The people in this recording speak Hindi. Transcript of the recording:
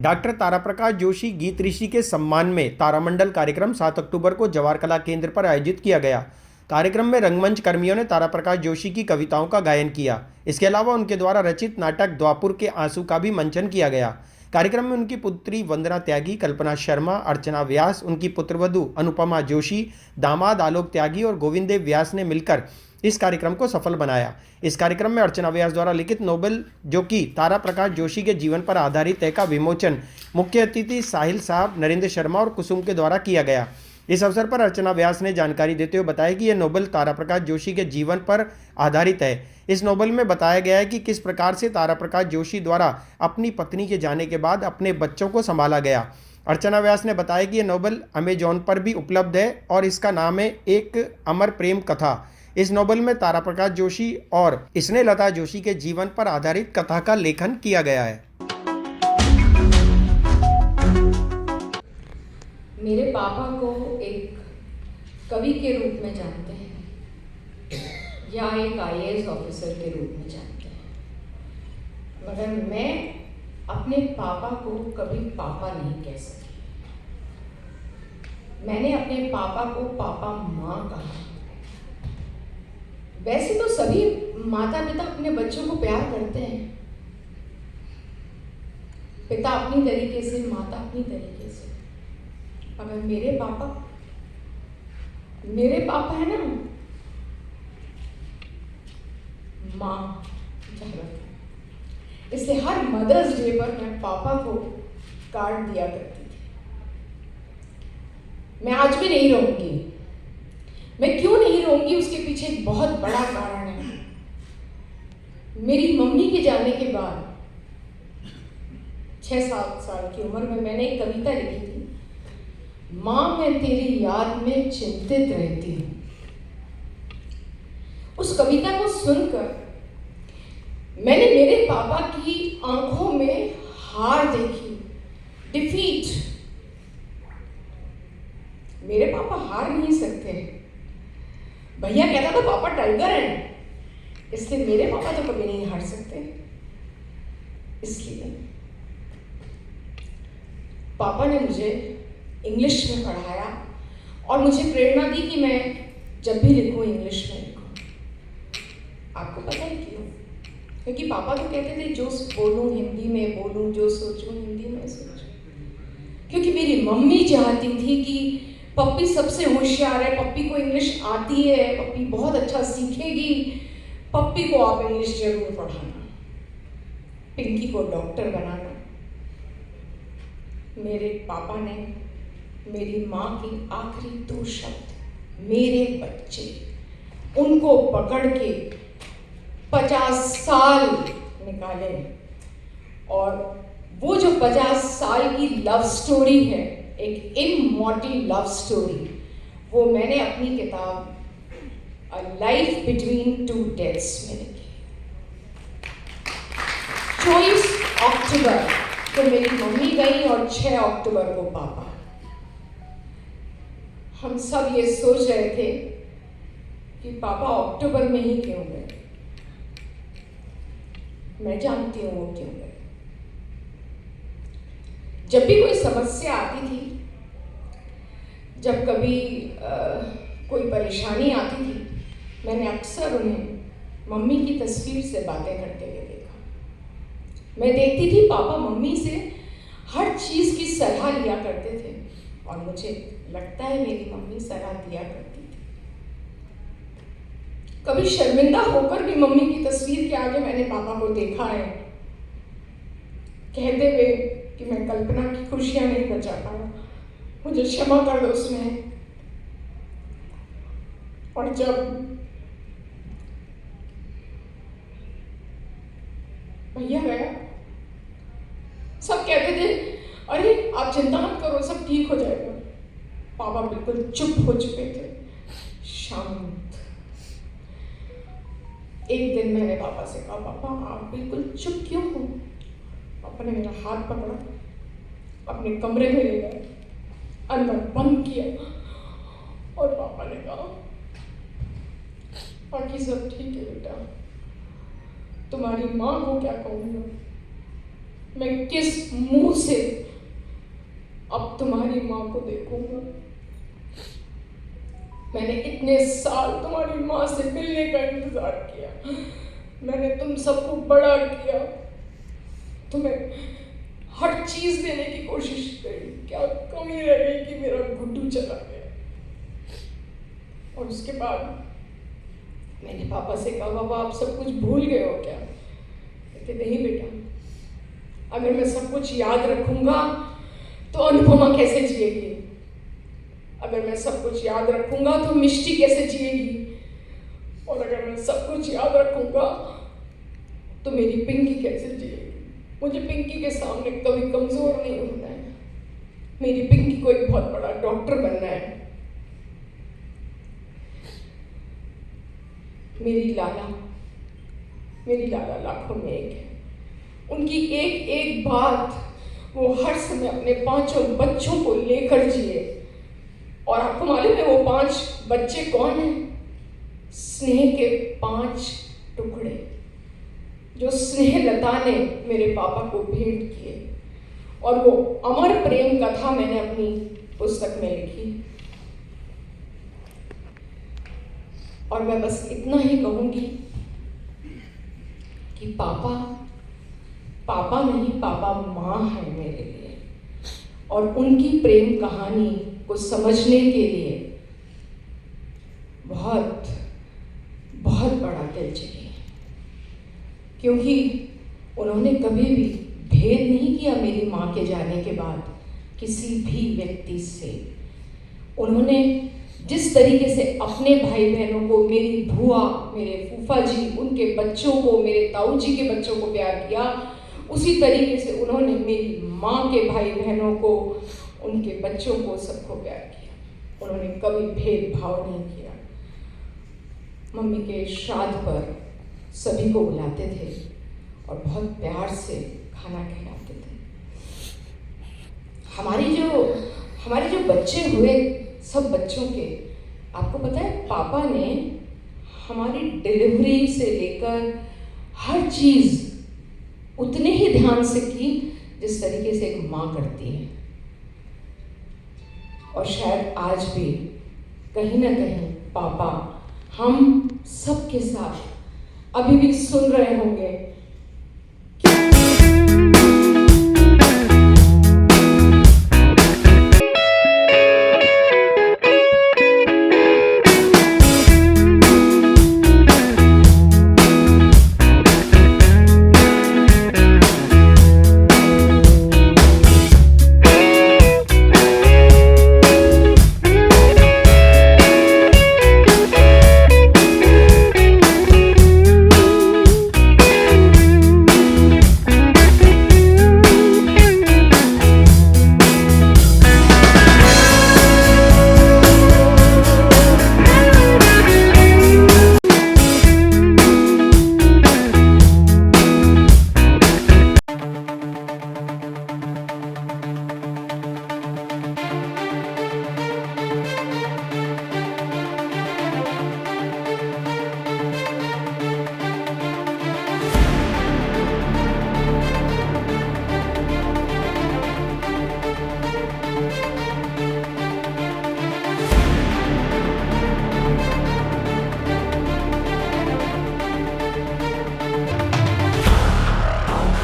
डॉक्टर ताराप्रकाश जोशी गीत ऋषि के सम्मान में तारामंडल कार्यक्रम 7 अक्टूबर को जवाहर कला केंद्र पर आयोजित किया गया। कार्यक्रम में रंगमंच कर्मियों ने ताराप्रकाश जोशी की कविताओं का गायन किया। इसके अलावा उनके द्वारा रचित नाटक द्वापुर के आंसू का भी मंचन किया गया। कार्यक्रम में उनकी पुत्री वंदना त्यागी, कल्पना शर्मा, अर्चना व्यास, उनकी पुत्रवधू अनुपमा जोशी, दामाद आलोक त्यागी और गोविंद देव व्यास ने मिलकर इस कार्यक्रम को सफल बनाया। इस कार्यक्रम में अर्चना व्यास द्वारा लिखित नोवेल जो कि ताराप्रकाश जोशी के जीवन पर आधारित है का विमोचन मुख्य अतिथि साहिल साहब, नरेंद्र शर्मा और कुसुम के द्वारा किया गया। इस अवसर पर अर्चना व्यास ने जानकारी देते हुए बताया कि यह नोवेल ताराप्रकाश जोशी के जीवन पर आधारित है। इस नोवेल में बताया गया है कि किस प्रकार से ताराप्रकाश जोशी द्वारा अपनी पत्नी के जाने के बाद अपने बच्चों को संभाला गया। अर्चना व्यास ने बताया कि यह नोवेल अमेजॉन पर भी उपलब्ध है और इसका नाम है एक अमर प्रेम कथा। इस नोवेल में ताराप्रकाश जोशी और स्नेहलता जोशी के जीवन पर आधारित कथा का लेखन किया गया है। मेरे पापा को एक कवि के रूप में जानते हैं या एक आईएएस ऑफिसर के रूप में जानते हैं, मगर मैं अपने पापा को कभी पापा नहीं कह सकी। मैंने अपने पापा को पापा माँ कहा। वैसे तो सभी माता पिता अपने बच्चों को प्यार करते हैं, पिता अपनी तरीके से, माता अपनी तरीके से, मगर मेरे पापा है ना, माँ ज्यादा। इसलिए हर मदर्स डे पर मैं पापा को कार्ड दिया करती थी। मैं आज भी नहीं रहूंगी। मैं क्यों नहीं रहूंगी, उसके पीछे एक बहुत बड़ा कारण है। मेरी मम्मी के जाने के बाद 6-7 साल की उम्र में मैंने एक कविता लिखी थी, माँ मैं तेरी याद में चिंतित रहती हूँ। उस कविता को सुनकर मैंने मेरे पापा की आंखों में हार देखी, डिफीट। मेरे पापा हार नहीं सकते। भैया कहता था पापा टाइगर हैं, इसलिए मेरे पापा तो कभी नहीं हार सकते। इसलिए पापा ने मुझे इंग्लिश में पढ़ाया और मुझे प्रेरणा दी कि मैं जब भी लिखूं इंग्लिश में लिखूं। आपको पता है क्यों? क्योंकि पापा तो कहते थे जो बोलूं हिंदी में बोलूं, जो सोचूं हिंदी में सोचूं। क्योंकि मेरी मम्मी चाहती थी कि पप्पी सबसे होशियार है, पप्पी को इंग्लिश आती है, पप्पी बहुत अच्छा सीखेगी, पप्पी को आप इंग्लिश जरूर पढ़ाना, पिंकी को डॉक्टर बनाना। मेरे पापा ने मेरी माँ की आखिरी 2 शब्द मेरे बच्चे, उनको पकड़ के 50 साल निकाले। और वो जो 50 साल की लव स्टोरी है, एक इमॉर्टल लव स्टोरी, वो मैंने अपनी किताब a life between two deaths में लिखी। 24 अक्टूबर को मेरी मम्मी गई और 6 अक्टूबर को पापा। हम सब ये सोच रहे थे कि पापा अक्टूबर में ही क्यों गए। मैं जानती हूँ वो क्यों गए। जब भी कोई समस्या आती थी, जब कभी कोई परेशानी आती थी, मैंने अक्सर उन्हें मम्मी की तस्वीर से बातें करते हुए देखा। मैं देखती थी पापा मम्मी से हर चीज़ की सलाह लिया करते थे और मुझे लगता है मेरी मम्मी सलाह दिया करती थी। कभी शर्मिंदा होकर भी मम्मी की तस्वीर के आगे मैंने पापा को देखा है, कहते हुए कि मैं कल्पना की खुशियां नहीं बचा पाया, मुझे क्षमा कर दो उसमें। और जब भैया गया, सब कहते थे अरे आप चिंता मत करो, सब ठीक हो जाएगा। पापा बिल्कुल चुप हो चुके थे, शांत। एक दिन मैंने पापा से कहा, पापा आप बिल्कुल चुप क्यों हो? पापा ने मेरा हाथ पकड़ा, अपने कमरे में ले गए, अंदर बंद किया और पापा ने कहा बाकी सब ठीक है बेटा, तुम्हारी माँ को क्या कहूँगा, मैं किस मुंह से अब तुम्हारी माँ को देखूंगा? मैंने इतने साल तुम्हारी माँ से मिलने का इंतजार किया, मैंने तुम सबको बड़ा किया, तुम्हें हर चीज देने की कोशिश करी, क्या कमी रह गई कि मेरा गुड्डू चला गया? और उसके बाद मैंने पापा से कहा, पापा आप सब कुछ भूल गए हो क्या? कहते नहीं बेटा, अगर मैं सब कुछ याद रखूंगा तो अनुपमा कैसे जिएगी? अगर मैं सब कुछ याद रखूंगा तो मिष्टी कैसे जिएगी? और अगर मैं सब कुछ याद रखूंगा तो मेरी पिंकी कैसे जिएगी? मुझे पिंकी के सामने कभी कमजोर नहीं होना है। मेरी पिंकी को एक बहुत बड़ा डॉक्टर बनना है। मेरी लाला लाखों में एक है। उनकी एक एक बात वो हर समय अपने 5 बच्चों को लेकर जिए। और आपको मालूम है वो 5 बच्चे कौन हैं? स्नेह के 5 टुकड़े जो स्नेहलता ने मेरे पापा को भेंट किए। और वो अमर प्रेम कथा मैंने अपनी पुस्तक में लिखी। और मैं बस इतना ही कहूंगी कि पापा नहीं, पापा माँ है मेरे लिए। और उनकी प्रेम कहानी को समझने के लिए बहुत बहुत बड़ा दिल चाहिए, क्योंकि उन्होंने कभी भी भेद नहीं किया मेरी माँ के जाने के बाद किसी भी व्यक्ति से। उन्होंने जिस तरीके से अपने भाई बहनों को, मेरी बुआ, मेरे फूफा जी, उनके बच्चों को, मेरे ताऊ जी के बच्चों को प्यार किया, उसी तरीके से उन्होंने मेरी माँ के भाई बहनों को, उनके बच्चों को, सबको प्यार किया। उन्होंने कभी भेदभाव नहीं किया। मम्मी के श्राद्ध पर सभी को बुलाते थे और बहुत प्यार से खाना खिलाते थे। हमारे जो बच्चे हुए, सब बच्चों के, आपको पता है पापा ने हमारी डिलीवरी से लेकर हर चीज़ उतने ही ध्यान से की जिस तरीके से एक माँ करती है। और शायद आज भी कहीं ना कहीं पापा हम सबके साथ अभी भी सुन रहे होंगे